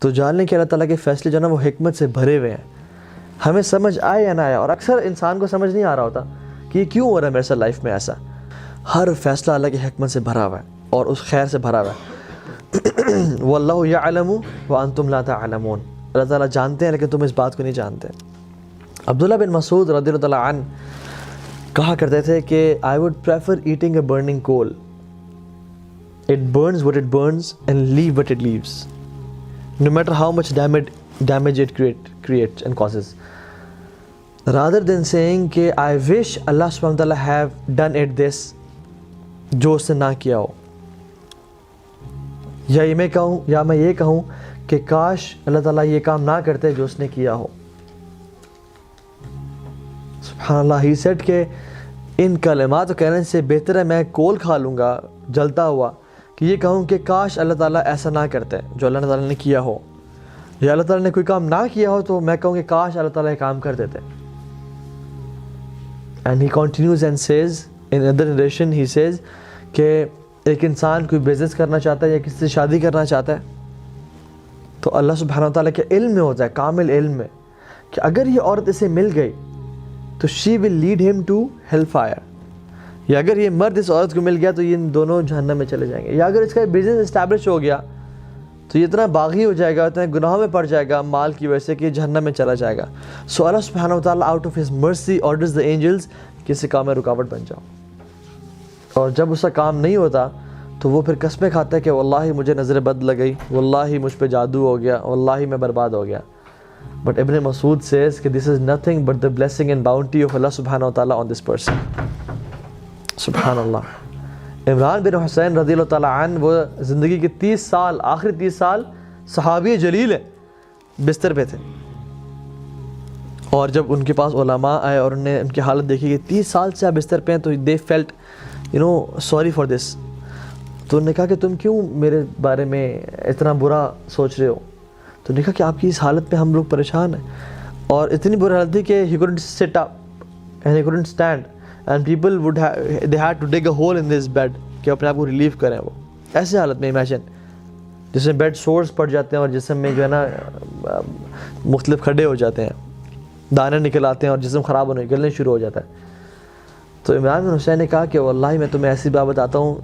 تو جاننے کہ اللہ تعالیٰ کے فیصلے جو ہے نا وہ حکمت سے بھرے ہوئے ہیں، ہمیں سمجھ آئے یا نہ آیا. اور اکثر انسان کو سمجھ نہیں آ رہا ہوتا کہ یہ کیوں ہو رہا ہے میرے ساتھ لائف میں ایسا. ہر فیصلہ اللہ کی حکمت سے بھرا ہوا ہے اور اس خیر سے بھرا ہوا ہے. واللہ یعلم وانتم لا تعلمون. اللہ تعالیٰ جانتے ہیں لیکن تم اس بات کو نہیں جانتے. عبداللہ بن مسعود رضی اللہ تعالیٰ عنہ کہا کرتے تھے کہ I would prefer eating a burning coal. It burns what it burns and leave what it leaves, no matter how much damage it creates and causes, rather than saying کہ I wish Allah subhanahu wa ta'ala have done it this, جو اس نے نہ کیا ہو. یا میں یہ کہوں کہ کاش اللہ تعالیٰ یہ کام نہ کرتے جو اس نے کیا ہو. سبحان اللہ. ہی سیڈ کہ ان کلمات کو کہنے سے بہتر ہے میں کول کھا لوں گا جلتا ہوا کہ یہ کہوں کہ کاش اللہ تعالیٰ ایسا نہ کرتے جو اللہ تعالیٰ نے کیا ہو. یا اللہ تعالیٰ نے کوئی کام نہ کیا ہو تو میں کہوں کہ کاش اللہ تعالیٰ یہ کام کر دیتے. And he continues and says in another narration, he says کہ ایک انسان کوئی بزنس کرنا چاہتا ہے یا کسی سے شادی کرنا چاہتا ہے تو اللہ سبحانہ وتعالیٰ کے علم میں ہوتا ہے، کامل علم میں، کہ اگر یہ عورت اسے مل گئی تو she will lead him to hellfire. یا اگر یہ مرد اس عورت کو مل گیا تو یہ دونوں جہنم میں چلے جائیں گے. یا اگر اس کا بزنس اسٹیبلش ہو گیا تو یہ اتنا باغی ہو جائے گا، اتنا گناہوں میں پڑ جائے گا مال کی وجہ سے کہ یہ جہنم میں چلا جائے گا. سو اللہ سبحانہ وتعالیٰ out of his mercy orders the angels کہ اس کام میں رکاوٹ بن جاؤ. اور جب اس کا کام نہیں ہوتا تو وہ پھر قسمیں کھاتا ہے کہ واللہ مجھے نظر بد لگ گئی، واللہ مجھ پہ جادو ہو گیا، واللہ میں برباد ہو گیا. But Ibn Masud says کہ this is nothing but the blessing and bounty of Allah subhanahu wa ta'ala on this person. سبحان اللہ. عمران بن حسین رضی اللہ تعالیٰ عنہ وہ زندگی کے 30 سال، آخری 30 سال صحابی جلیل ہیں، بستر پہ تھے. اور جب ان کے پاس علماء آئے اور انہوں نے ان کی حالت دیکھی کہ 30 سال سے آپ بستر پہ ہیں تو they felt sorry for this. تو انہوں نے کہا کہ تم کیوں میرے بارے میں اتنا برا سوچ رہے ہو؟ تو نے کہا کہ آپ کی اس حالت پہ ہم لوگ پریشان ہیں. اور اتنی بری حالت تھی کہ he couldn't sit up and he couldn't stand and people they had to dig a hole in this bed کہ اپنے آپ کو ریلیف کریں. وہ ایسے حالت میں امیجن جس میں بیڈ سورس پڑ جاتے ہیں اور جسم میں جو ہے نا مختلف کھڈے ہو جاتے ہیں، دانے نکل آتے ہیں اور جسم خراب ہونے نکلنے شروع ہو جاتا ہے. تو عمران بن حسین نے کہا کہ واللہ میں تمہیں ایسی بات بتاتا ہوں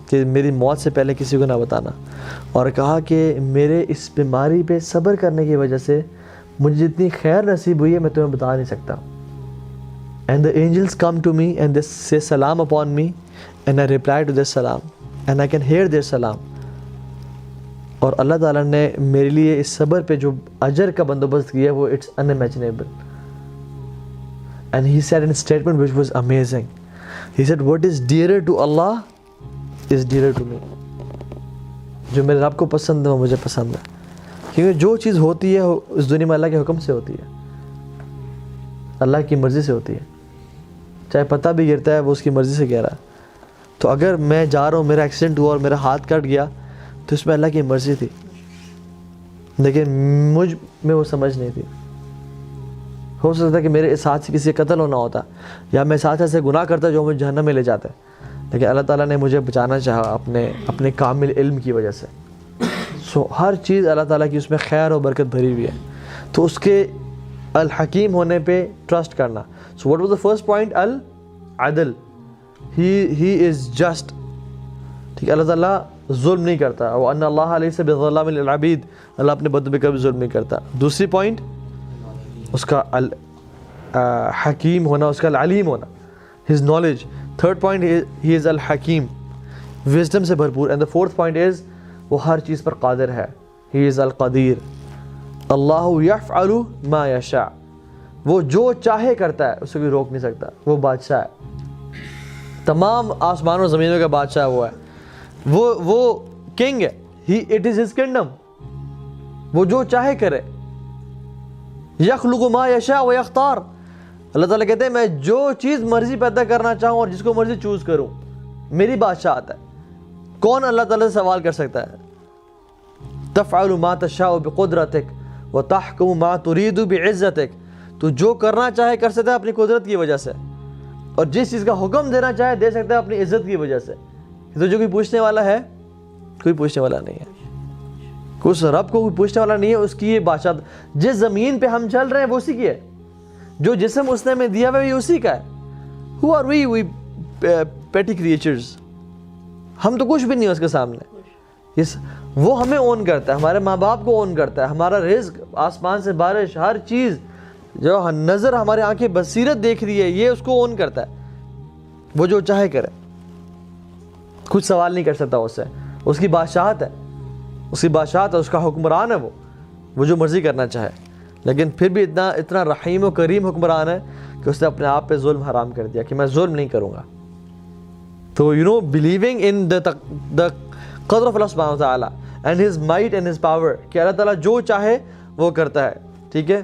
کہ میری موت سے پہلے کسی کو نہ بتانا. اور کہا کہ میرے اس بیماری پہ صبر کرنے کی وجہ سے مجھے جتنی خیر نصیب ہوئی ہے میں تمہیں بتا نہیں سکتا. And the angels come to me and they say salam upon me and I reply to their salam and I can hear their salam. اور اللہ تعالیٰ نے میرے لیے اس صبر پہ جو اجر کا بندوبست کیا وہ it's unimaginable. And he said in a statement which was amazing. He said what is dearer to Allah is dearer to me. جو میرے رب کو پسند ہے وہ مجھے پسند ہے. کیونکہ جو چیز ہوتی ہے اس دنیا میں اللہ کے حکم سے ہوتی ہے، اللہ کی مرضی سے ہوتی ہے. چاہے پتہ بھی گرتا ہے وہ اس کی مرضی سے گرا ہے. تو اگر میں جا رہا ہوں، میرا ایکسیڈنٹ ہوا اور میرا ہاتھ کٹ گیا تو اس میں اللہ کی مرضی تھی، لیکن مجھ میں وہ سمجھ نہیں تھی. ہو سکتا ہے کہ میرے اس ہاتھ سے کسی کا قتل ہونا ہوتا یا میں اس ہاتھ سے گناہ کرتا جو مجھے جہنم میں لے جاتا ہے، لیکن اللہ تعالیٰ نے مجھے بچانا چاہا اپنے کامل علم کی وجہ سے. سو ہر چیز اللہ تعالیٰ کی اس میں خیر و برکت بھری ہوئی ہے. تو اس کے الحکیم ہونے پہ ٹرسٹ کرنا. So what was the first point? العدل. He is just. ٹھیک ہے، اللہ تعالیٰ ظلم نہیں کرتا. وَأَنَّ اللَّهَ لَيْسَ بِظَلَّامٍ لِلْعَبِيدِ. اللہ اپنے بندوں پہ کبھی ظلم نہیں کرتا. دوسری پوائنٹ اس کا حکیم ہونا، اس کا العلیم ہونا، his knowledge. Third point he is الحکیم، وزڈم سے بھرپور. And the fourth point is وہ ہر چیز پر قادر ہے. he is القدیر. اللہ یفعل ما یشاء. وہ جو چاہے کرتا ہے، اسے کوئی روک نہیں سکتا. وہ بادشاہ ہے، تمام آسمان و زمینوں کا بادشاہ وہ ہے. وہ کنگ ہے. it is his kingdom. وہ جو چاہے کرے. یخلق ما یشاء و یختار. اللہ تعالیٰ کہتے ہیں میں جو چیز مرضی پیدا کرنا چاہوں اور جس کو مرضی چوز کروں، میری بادشاہت ہے. کون اللہ تعالیٰ سے سوال کر سکتا ہے؟ تفعل ما تشاء بقدرتک وتحکم ما ترید بعزتک. تو جو کرنا چاہے کر سکتا ہے اپنی قدرت کی وجہ سے، اور جس چیز کا حکم دینا چاہے دے سکتا ہے اپنی عزت کی وجہ سے. تو جو کوئی پوچھنے والا ہے، کوئی پوچھنے والا نہیں ہے. اس رب کو کوئی پوچھنے والا نہیں ہے, اس کی یہ بادشاہ. جس زمین پہ ہم چل رہے ہیں وہ اسی کی ہے, جو جسم اس نے ہمیں دیا ہوا ہے اسی کا ہے. Who are we petty creatures, ہم تو کچھ بھی نہیں ہے اس کے سامنے. وہ ہمیں اون کرتا ہے, ہمارے ماں باپ کو اون کرتا ہے, ہمارا رزق, آسمان سے بارش, ہر چیز جو نظر ہمارے آنکھیں بصیرت دیکھ رہی ہے, یہ اس کو اون کرتا ہے. وہ جو چاہے کرے, کچھ سوال نہیں کر سکتا اس سے. اس کی بادشاہت ہے, اس کی بادشاہت ہے, اس کا حکمران ہے, وہ جو مرضی کرنا چاہے. لیکن پھر بھی اتنا رحیم و کریم حکمران ہے کہ اس نے اپنے آپ پہ ظلم حرام کر دیا کہ میں ظلم نہیں کروں گا. تو believing in the قدر of Allah subhanahu wa ta'ala and his might and his power, کہ اللہ تعالیٰ جو چاہے وہ کرتا ہے. ٹھیک ہے.